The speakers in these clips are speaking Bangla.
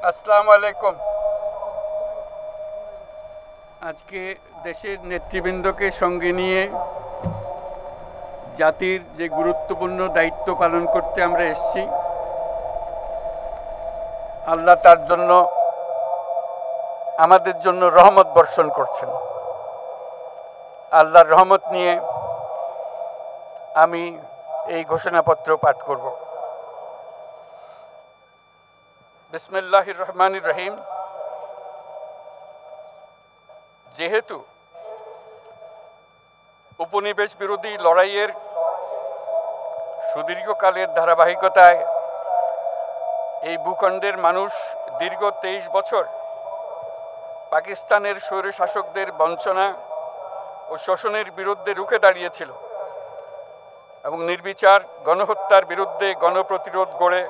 আসসালামু আলাইকুম। আজকে দেশের নেতৃবৃন্দকে সঙ্গে নিয়ে জাতির যে গুরুত্বপূর্ণ দায়িত্ব পালন করতে আমরা এসেছি, আল্লাহ তার জন্য আমাদের জন্য রহমত বর্ষণ করছেন। আল্লাহর রহমত নিয়ে আমি এই ঘোষণাপত্র পাঠ করব। বিসমিল্লাহির রহমানির রহিম। যেহেতু উপনিবেশ বিরোধী লড়াইয়ের সুদীর্ঘকালের ধারাবাহিকতায় এই ভূখণ্ডের মানুষ দীর্ঘ 23 বছর পাকিস্তানের স্বৈরশাসকদের বঞ্চনা ও শোষণের বিরুদ্ধে রুখে দাঁড়িয়েছিল এবং নির্বিচার গণহত্যার বিরুদ্ধে গণপ্রতিরোধ গড়ে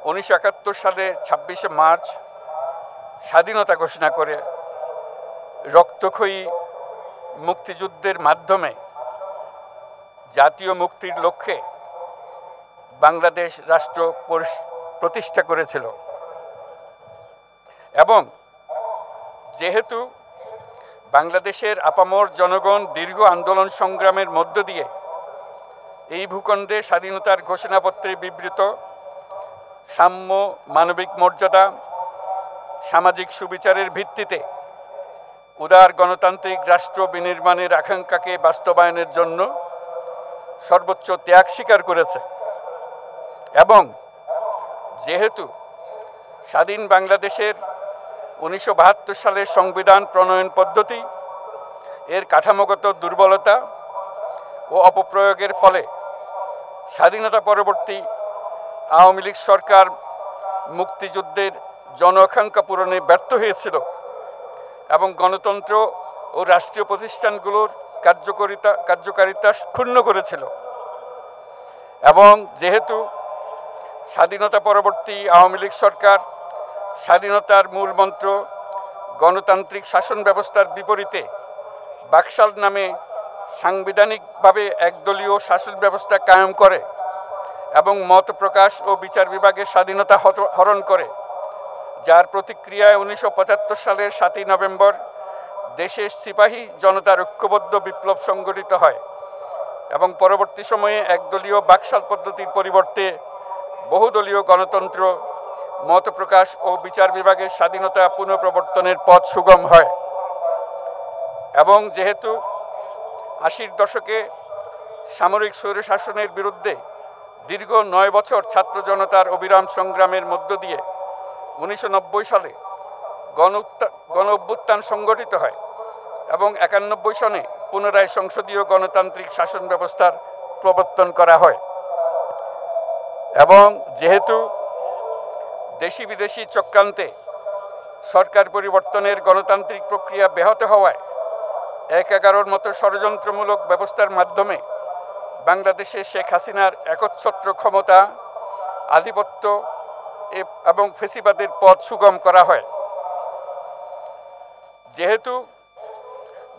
1971 সালে 26শে মার্চ স্বাধীনতা ঘোষণা করে রক্তক্ষয়ী মুক্তিযুদ্ধের মাধ্যমে জাতীয় মুক্তির লক্ষ্যে বাংলাদেশ রাষ্ট্র প্রতিষ্ঠা করেছিল। এবং যেহেতু বাংলাদেশের আপামর জনগণ দীর্ঘ আন্দোলন সংগ্রামের মধ্য দিয়ে এই ভূখণ্ডে স্বাধীনতার ঘোষণাপত্রে বিবৃত সাম্য, মানবিক মর্যাদা, সামাজিক সুবিচারের ভিত্তিতে উদার গণতান্ত্রিক রাষ্ট্র বিনির্মাণের আকাঙ্ক্ষাকে বাস্তবায়নের জন্য সর্বোচ্চ ত্যাগ স্বীকার করেছে, এবং যেহেতু স্বাধীন বাংলাদেশের 1972 সালের সংবিধান প্রণয়ন পদ্ধতি এর কাঠামোগত দুর্বলতা ও অপপ্রয়োগের ফলে স্বাধীনতা পরবর্তী আওয়ামী লীগ সরকার মুক্তিযুদ্ধের জন আকাঙ্ক্ষা পূরণে ব্যর্থ হয়েছিল এবং গণতন্ত্র ও রাষ্ট্রীয় প্রতিষ্ঠানগুলোর কার্যকারিতা ক্ষুণ্ণ করেছিল। এবং যেহেতু স্বাধীনতা পরবর্তী আওয়ামী লীগ সরকার স্বাধীনতার মূল মন্ত্র গণতান্ত্রিক শাসন ব্যবস্থার বিপরীতে বাকশাল নামে সাংবিধানিকভাবে একদলীয় শাসন ব্যবস্থা কায়েম করে এবং মত প্রকাশ ও বিচার বিভাগের স্বাধীনতা হরণ করে, যার প্রতিক্রিয়ায় 1975 সালের 7ই নভেম্বর দেশের সিপাহী জনতার ঐক্যবদ্ধ বিপ্লব সংগঠিত হয় এবং পরবর্তী সময়ে একদলীয় বাকশাল পদ্ধতির পরিবর্তে বহুদলীয় গণতন্ত্র, মত প্রকাশ ও বিচার বিভাগের স্বাধীনতা পুনঃপ্রবর্তনের পথ সুগম হয়। এবং যেহেতু 80-র দশকে সামরিক স্বৈরশাসনের বিরুদ্ধে দীর্ঘ 9 বছর ছাত্র জনতার অবিরাম সংগ্রামের মধ্য দিয়ে 1990 সালে গণ অভ্যুত্থান সংগঠিত হয় এবং 91 সনে পুনরায় সংসদীয় গণতান্ত্রিক শাসন ব্যবস্থার প্রবর্তন করা হয়। এবং যেহেতু দেশি বিদেশি চক্রান্তে সরকার পরিবর্তনের গণতান্ত্রিক প্রক্রিয়া ব্যাহত হওয়ায় 1/11 মতো ষড়যন্ত্রমূলক ব্যবস্থার মাধ্যমে বাংলাদেশে শেখ হাসিনার একচ্ছত্র ক্ষমতা, আধিপত্য এবং ফেসিবাদের পথ সুগম করা হয়। যেহেতু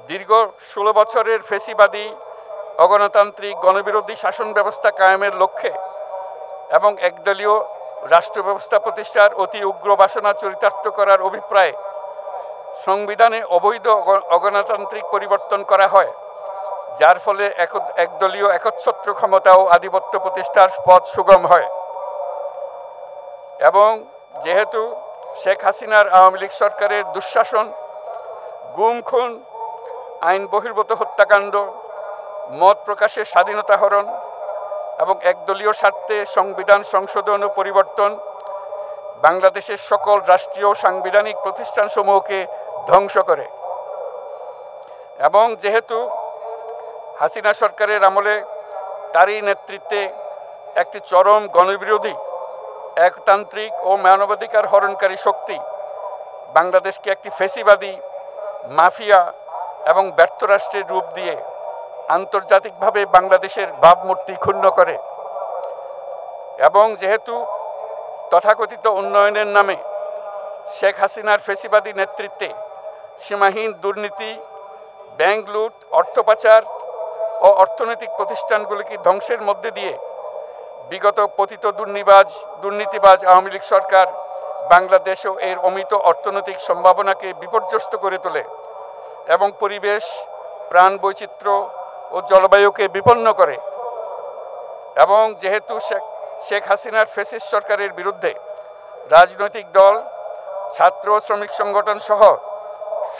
দীর্ঘ 16 বছরের ফেসিবাদী অগণতান্ত্রিক গণবিরোধী শাসন ব্যবস্থা কায়েমের লক্ষ্যে এবং একদলীয় রাষ্ট্র ব্যবস্থা প্রতিষ্ঠার অতি উগ্র বাসনা চরিতার্থ করার অভিপ্রায়ে সংবিধানে অবৈধ অগণতান্ত্রিক পরিবর্তন করা হয়, যার ফলে একদলীয় একচ্ছত্র ক্ষমতা ও আধিপত্য প্রতিষ্ঠার পথ সুগম হয়। এবং যেহেতু শেখ হাসিনার আওয়ামী লীগ সরকারের দুঃশাসন, গুম খুন, আইন বহির্ভূত হত্যাকাণ্ড, মত প্রকাশের স্বাধীনতা হরণ এবং একদলীয় স্বার্থে সংবিধান সংশোধন ও পরিবর্তন বাংলাদেশের সকল রাষ্ট্রীয় সাংবিধানিক প্রতিষ্ঠানসমূহকে ধ্বংস করে। এবং যেহেতু হাসিনা সরকারের আমলে তারই নেতৃত্বে একটি চরম গণবিরোধী, একতান্ত্রিক ও মানবাধিকার হরণকারী শক্তি বাংলাদেশকে একটি ফেসিবাদী, মাফিয়া এবং ব্যর্থ রাষ্ট্রের রূপ দিয়ে আন্তর্জাতিকভাবে বাংলাদেশের ভাবমূর্তি ক্ষুণ্ণ করে। এবং যেহেতু তথাকথিত উন্নয়নের নামে শেখ হাসিনার ফেসিবাদী নেতৃত্বে সীমাহীন দুর্নীতি, ব্যাংক লুট, অর্থ পাচার ও অর্থনৈতিক প্রতিষ্ঠানগুলিকে ধ্বংসের মধ্যে দিয়ে বিগত পতিত দুর্নীতিবাজ আওয়ামী লীগ সরকার বাংলাদেশ ও এর অমিত অর্থনৈতিক সম্ভাবনাকে বিপর্যস্ত করে তোলে এবং পরিবেশ, প্রাণ বৈচিত্র্য ও জলবায়ুকে বিপন্ন করে। এবং যেহেতু শেখ হাসিনার ফ্যাসিস্ট সরকারের বিরুদ্ধে রাজনৈতিক দল, ছাত্র শ্রমিক সংগঠন সহ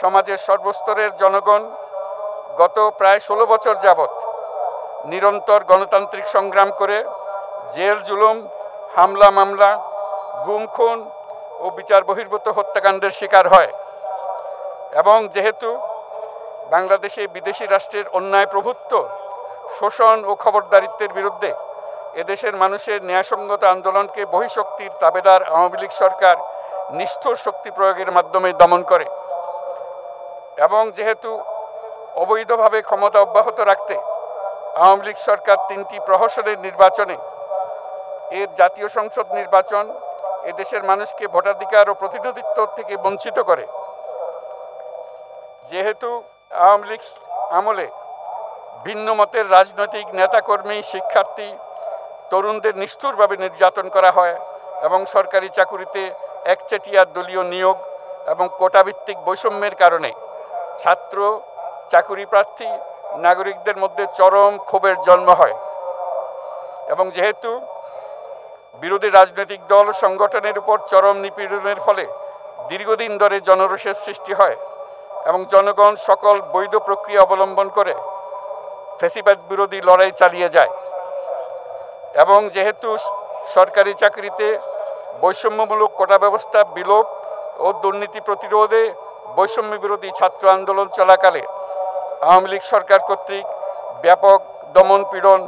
সমাজের সর্বস্তরের জনগণ গত প্রায় 16 বছর যাবৎ নিরন্তর গণতান্ত্রিক সংগ্রাম করে জেল জুলুম, হামলা মামলা, গুম খুন ও বিচার বহির্ভূত হত্যাকাণ্ডের শিকার হয়। এবং যেহেতু বাংলাদেশে বিদেশি রাষ্ট্রের অন্যায় প্রভুত্ব, শোষণ ও খবরদারিত্বের বিরুদ্ধে এদেশের মানুষের ন্যায়সঙ্গত আন্দোলনকে বহিঃশক্তির তাবেদার আওয়ামী লীগ সরকার নিষ্ঠুর শক্তি প্রয়োগের মাধ্যমে দমন করে। এবং যেহেতু অবৈধভাবে ক্ষমতা অব্যাহত রাখতে আওয়ামী লীগ সরকার 3টি প্রহসনের নির্বাচনে এর জাতীয় সংসদ নির্বাচন এদেশের মানুষকে ভোটাধিকার ও প্রতিনিধিত্ব থেকে বঞ্চিত করে। যেহেতু আওয়ামী লীগ আমলে ভিন্ন মতের রাজনৈতিক নেতাকর্মী, শিক্ষার্থী, তরুণদের নিষ্ঠুরভাবে নির্যাতন করা হয় এবং সরকারি চাকুরিতে একচেটিয়া দলীয় নিয়োগ এবং কোটাভিত্তিক বৈষম্যের কারণে ছাত্র, চাকুরি প্রার্থী, নাগরিকদের মধ্যে চরম ক্ষোভের জন্ম হয়। এবং যেহেতু বিরোধী রাজনৈতিক দল সংগঠনের উপর চরম নিপীড়নের ফলে দীর্ঘদিন ধরে জনরোষের সৃষ্টি হয় এবং জনগণ সকল বৈধ প্রক্রিয়া অবলম্বন করে ফ্যাসিবাদ বিরোধী লড়াই চালিয়ে যায়। এবং যেহেতু সরকারি চাকরিতে বৈষম্যমূলক কোটা ব্যবস্থা বিলোপ ও দুর্নীতি প্রতিরোধে বৈষম্য বিরোধী ছাত্র আন্দোলন চলাকালে আওয়ামী লীগ সরকার কর্তৃক ব্যাপক দমন পীড়ন,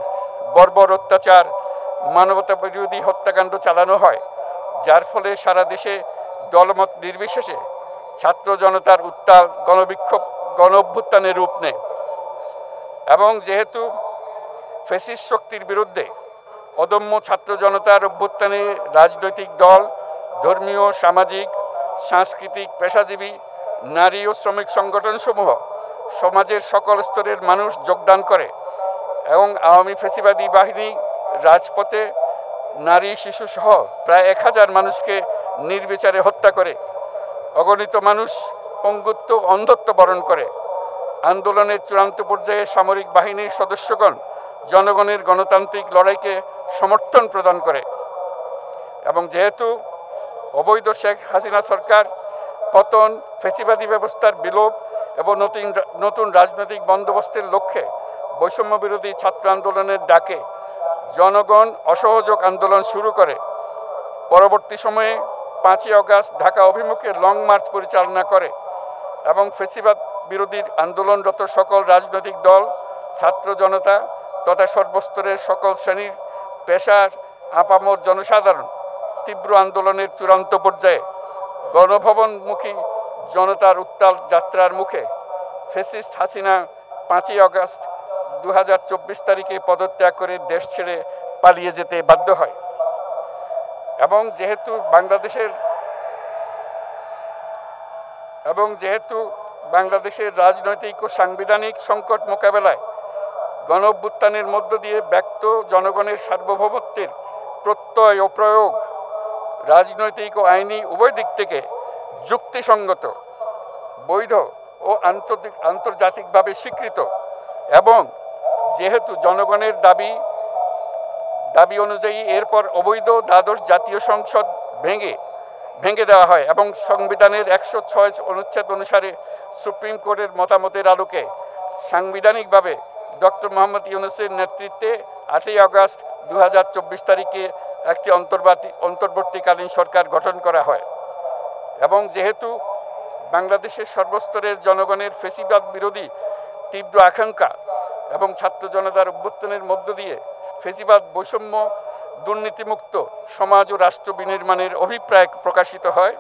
বর্বর অত্যাচার, মানবতা বিরোধী হত্যাকাণ্ড চালানো হয়, যার ফলে সারা দেশে দলমত নির্বিশেষে ছাত্র জনতার উত্তাল গণবিক্ষোভ গণ অভ্যুত্থানের রূপ নেয়। এবং যেহেতু ফ্যাসিস্ট শক্তির বিরুদ্ধে অদম্য ছাত্র জনতার অভ্যুত্থানে রাজনৈতিক দল, ধর্মীয়, সামাজিক, সাংস্কৃতিক, পেশাজীবী, নারী ও শ্রমিক সংগঠনসমূহ সমাজের সকল স্তরের মানুষ যোগদান করে এবং আওয়ামী ফ্যাসিবাদী বাহিনী রাজপথে নারী, শিশু সহ প্রায় 1000 মানুষকে নির্বিচারে হত্যা করে, অগণিত মানুষ পঙ্গুত্ব, অন্ধত্ব বরণ করে। আন্দোলনের চূড়ান্ত পর্যায়ে সামরিক বাহিনীর সদস্যগণ জনগণের গণতান্ত্রিক লড়াইকে সমর্থন প্রদান করে। এবং যেহেতু অবৈধ শেখ হাসিনা সরকার পতন, ফ্যাসিবাদী ব্যবস্থার বিলোপ এবং নতুন রাজনৈতিক বন্দোবস্তের লক্ষ্যে বৈষম্য বিরোধী ছাত্র আন্দোলনের ডাকে জনগণ অসহযোগ আন্দোলন শুরু করে, পরবর্তী সময়ে 5ই আগস্ট ঢাকা অভিমুখে লং মার্চ পরিচালনা করে এবং ফ্যাসিবাদ বিরোধী আন্দোলনরত সকল রাজনৈতিক দল, ছাত্র জনতা তথা সর্বস্তরের সকল শ্রেণীর, পেশার, আপামর জনসাধারণ তীব্র আন্দোলনের চূড়ান্ত পর্যায়ে গণভবনমুখী জনতার উত্তাল যাত্রার মুখে ফ্যাসিস্ট হাসিনা 5ই আগস্ট 2024 তারিখে পদত্যাগ করে দেশ ছেড়ে পালিয়ে যেতে বাধ্য হয়। এবং যেহেতু বাংলাদেশের রাজনৈতিক ও সাংবিধানিক সংকট মোকাবেলায় গণ অভ্যুত্থানের মধ্য দিয়ে ব্যক্ত জনগণের সার্বভৌমত্বের প্রত্যয় ও প্রয়োগ রাজনৈতিক ও আইনি উভয় দিক থেকে যুক্তিসঙ্গত, বৈধ ও আন্তর্জাতিকভাবে স্বীকৃত। এবং যেহেতু জনগণের দাবি অনুযায়ী এরপর অবৈধ দ্বাদশ জাতীয় সংসদ ভেঙে দেওয়া হয় এবং সংবিধানের 106 অনুচ্ছেদ অনুসারে সুপ্রিম কোর্টের মতামতের আলোকে সাংবিধানিকভাবে ডক্টর মোহাম্মদ ইউনূসের নেতৃত্বে 8ই আগস্ট 2024 তারিখে একটি অন্তর্বর্তীকালীন সরকার গঠন করা হয়। এবং যেহেতু বাংলাদেশের সর্বস্তরের জনগণের ফ্যাসিবাদ বিরোধী তীব্র আকাঙ্ক্ষা এবং ছাত্র জনতার অভ্যুত্থানের মধ্য দিয়ে ফ্যাসিবাদ, বৈষম্য, দুর্নীতিমুক্ত সমাজ ও রাষ্ট্র বিনির্মাণের অভিপ্রায় প্রকাশিত হয়,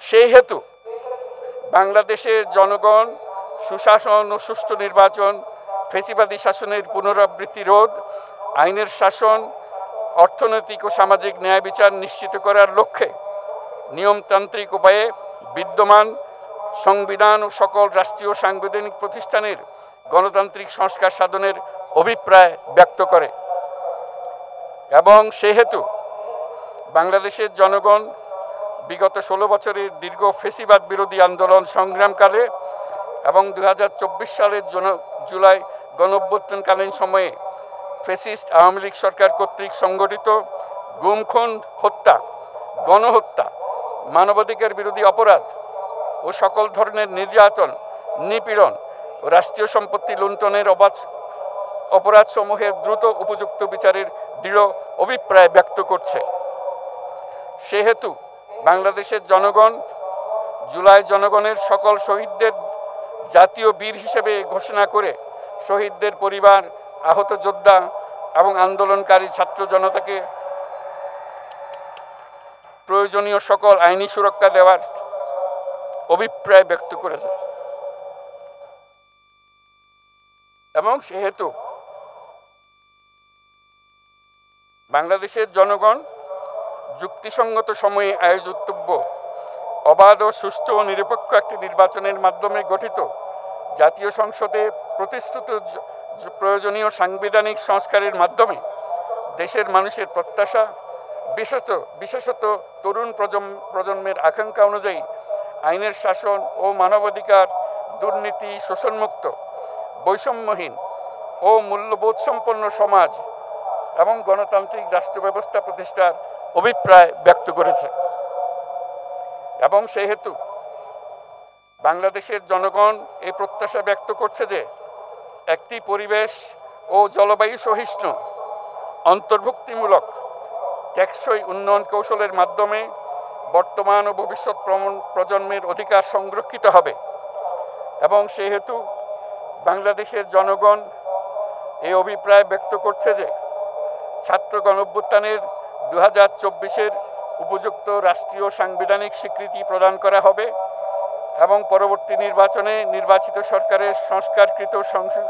সেই হেতু বাংলাদেশের জনগণ সুশাসন ও সুষ্ঠু নির্বাচন, ফ্যাসিবাদী শাসনের পুনরাবৃত্তি রোধ, আইনের শাসন, অর্থনৈতিক ও সামাজিক ন্যায় বিচার নিশ্চিত করার লক্ষ্যে নিয়মতান্ত্রিক উপায়ে বিদ্যমান সংবিধান ও সকল রাষ্ট্রীয় সাংবিধানিক প্রতিষ্ঠানের গণতান্ত্রিক সংস্কার সাধনের অভিপ্রায় ব্যক্ত করে। এবং সেহেতু বাংলাদেশের জনগণ বিগত 16 বছরের দীর্ঘ ফ্যাসিবাদ বিরোধী আন্দোলন সংগ্রামকালে এবং 2024 সালের জুলাই গণঅভ্যুত্থানকালীন সময়ে ফ্যাসিস্ট আওয়ামী লীগ সরকার কর্তৃক সংগঠিত গুম খুন, হত্যা, গণহত্যা, মানবাধিকার বিরোধী অপরাধ ও সকল ধরনের নির্যাতন, নিপীড়ন ও রাষ্ট্রীয় সম্পত্তি লুণ্ঠনের অপরাধসমূহের দ্রুত উপযুক্ত বিচারের দৃঢ় অভিপ্রায় ব্যক্ত করছে। সেহেতু বাংলাদেশের জনগণ জুলাই জনগণের সকল শহীদদের জাতীয় বীর হিসেবে ঘোষণা করে শহীদদের পরিবার, আহত যোদ্ধা এবং আন্দোলনকারী ছাত্র জনতাকে প্রয়োজনীয় সকল আইনি সুরক্ষা দেওয়ার অভিপ্রায় ব্যক্ত করেছে। এবং সেহেতু বাংলাদেশের জনগণ যুক্তিসঙ্গত সময়ে আয়োজিতব্য অবাধ ও সুষ্ঠু ও নিরপেক্ষ একটি নির্বাচনের মাধ্যমে গঠিত জাতীয় সংসদে প্রতিশ্রুত প্রয়োজনীয় সাংবিধানিক সংস্কারের মাধ্যমে দেশের মানুষের প্রত্যাশা, বিশেষত তরুণ প্রজন্মের আকাঙ্ক্ষা অনুযায়ী আইনের শাসন ও মানবাধিকার, দুর্নীতি, শোষণমুক্ত, বৈষম্যহীন ও মূল্যবোধ সম্পন্ন সমাজ এবং গণতান্ত্রিক রাষ্ট্র ব্যবস্থা প্রতিষ্ঠার অভিপ্রায় ব্যক্ত করেছে। এবং সেহেতু বাংলাদেশের জনগণ এই প্রত্যাশা ব্যক্ত করছে যে একটি পরিবেশ ও জলবায়ু সহিষ্ণু, অন্তর্ভুক্তিমূলক, টেকসই উন্নয়ন কৌশলের মাধ্যমে বর্তমান ও ভবিষ্যৎ প্রজন্মের অধিকার সংরক্ষিত হবে। এবং সেহেতু বাংলাদেশের জনগণ এই অভিপ্রায় ব্যক্ত করছে যে ছাত্র গণঅভ্যুত্থানের 2024-এর উপযুক্ত রাষ্ট্রীয় সাংবিধানিক স্বীকৃতি প্রদান করা হবে এবং পরবর্তী নির্বাচনে নির্বাচিত সরকারের সংস্কারকৃত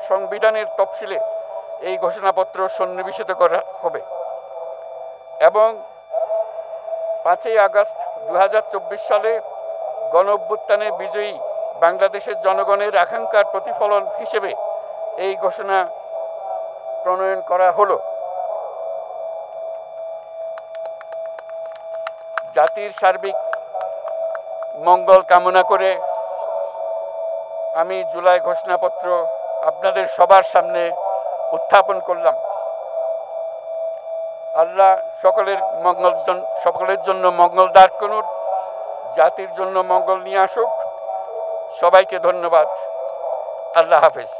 সংবিধানের তফসিলে এই ঘোষণাপত্র সন্নিবেশিত করা হবে। এবং 5ই আগস্ট 2024 সালে গণঅভ্যুত্থানে বিজয়ী বাংলাদেশের জনগণের আকাঙ্ক্ষার প্রতিফলন হিসেবে এই ঘোষণা প্রণয়ন করা হলো। জাতির সার্বিক মঙ্গল কামনা করে আমি জুলাই ঘোষণাপত্র আপনাদের সবার সামনে উত্থাপন করলাম। আল্লাহ সকলের জন্য মঙ্গল দান করুন, জাতির জন্য মঙ্গল নিয়ে আসুক। সবাইকে ধন্যবাদ। আল্লাহ হাফেজ।